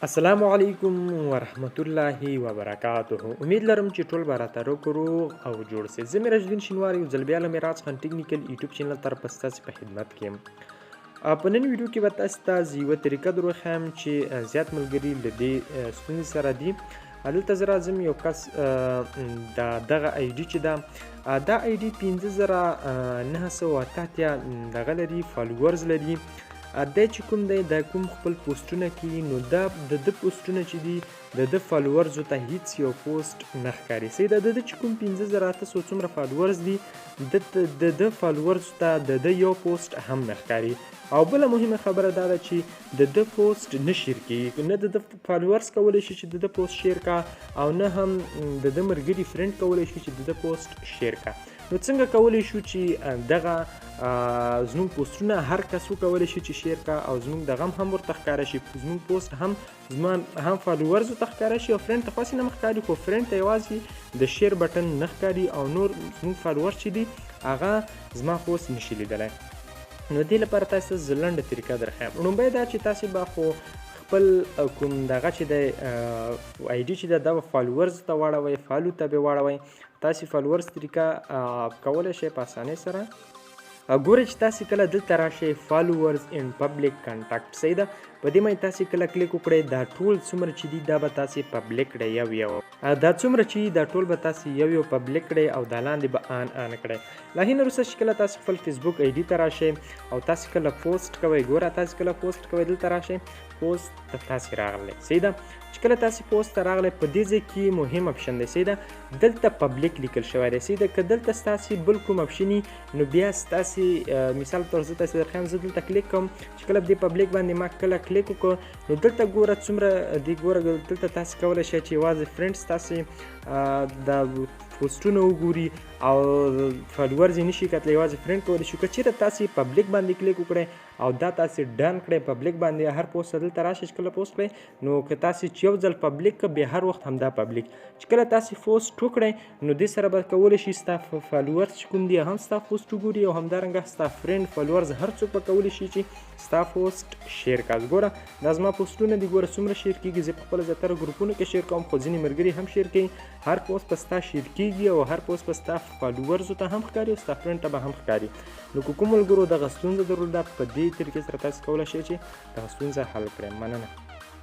السلام علیکم ورحمت الله وبرکاته. امید لرم چې ټول به راته روغ او جوړ سي. زه میراج الدین شینواری یو ځل بیا له میراج خان ټیکنیکل یوټیوب چینل طرفه ستاسو په خدمت کې یم. په نن ویډیو کې به تاسو ته یوه طریقه در وښیم چې زیات ملګري له دې ستونزې سره دي. دلته زه راځم یو کس دغه آی ډي چې ده دا آی ډي 15988 دغه لري فالوورز لري. دا چې کوم دی دا کوم خپل پوسټونه کوي نو دا د ده پوسټونه چې دي د ده فالوورزو ته هیڅ یو پوسټ نه ښکاري. صحیح ده. د ده چې کوم 15800 څومره فالوورز دي د ده فالوورزو ته د ده یو پوسټ هم نه ښکاري. او بله مهمه خبره دا ده چې د ده پوسټ نه شیر کیږي، نه د ده فالوورز کولی شي چې د ده پوسټ شیر کا او نه هم د ده ملګري فرینډ کولی شي چې د ده پوسټ شیر کا. نو څنګه کولی شو چې دغه زموږ پوسټونه هر کس وکولی شي چې شیر کا او زموږ دغه هم ورته ښکاره شي، زموږ پوسټ هم فالوورزو ته ښکاره شي او فرینډ ته خاصې نه ښکاري، خو فرینډ ته یوازې د شیر بټن نه ښکاري او نور زموږ فالوورز چې دي هغه زما پوسټ نشي لیدلی. نو دې لپاره تاسو ته زه لنډه طریقه درښیم. لومبی دا چې تاسې به خو خپل کوم دغه چې دی آی ډي چې ده دا به فالوورز ته واړوئ، فالو ته به واړوئ. تاسې فالوورز طریقه کولی شئ په اسانۍ سره. ګورئ چې تاسې کله دلته راشئ فالوورز ان پبلیک کنټاکټ. صحیح ده. په دې باندې تاسې کله کلیک وکړئ دا ټول څومره چې دي دا به تاسې پبلیک کړئ یو دا څومره چې دا ټول به تاسې یو پبلیک کړئ او دا لاندې به آن کړئ. له هغې نه وروسته چې کله تاسې خپل فیسبوک آی ډي ته راشئ او تاسې کله پوسټ کوئ، ګوره تاسې کله پوسټ کوئ دلته راشئ پوسټ ته تاسې راغلی. صحیح ده. چې کله تاسې پوسټ ته راغلی په دې ځای کې مهم اپشن دی. صحیح ده. دلته پبلیک لیکل شوی دی. صحیح ده. که دلته ستاسې بل کوم اپشن وي نو بیا ستاسې مثال په طور زه تاسې درښیم، زه دلته کلیک کوم چې کله دې پبلیک باندې ما کله کلیک وکړو نو دلته ګوره څومره دی، ګوره دلته تاسې کولی شئ چې یوازې فرینډز تاسې د پوسټونه وګوري او فالوورز یې نشي کتلی، یوازې فرینډ کولی شو. که چېرته تاسې پبلیک باندې کلیک وکړئ او دا تاسې ډن کړئ پبلیک باندې هر پوسټ ته دلته راشئ چې کله پوسټ کړئ نو که تاسې چې یو ځل پبلیک کړه بیا هر وخت همدا پبلیک. چې کله تاسې پوسټ وکړئ نو دې سره به کولی شي ستا فالوورز چې کوم دي هم ستا پوسټ وګوري او همدارنګه ستا فرینډ فالوورز هر څوک به کولی شي چې ستا پوسټ شیر کړه. ګوره دا زما پوسټونه دي، ګوره څومره شیر کېږي. زه په خپله زیاتره ګروپونو کې شیر کوم خو ځینې ملګري هم شیر کوي. هر پوسټ په ستا شیر کېږي او هر پوسټ په ستا فالوورزو ته هم ښکاري او ستا فرینډ ته به هم ښکاري. نو که کوم ملګرو دغه ستونزه درلوده په دې طریقې سره تاسې کولی شئ چې دغه ستونزه حل کړئ. مننه.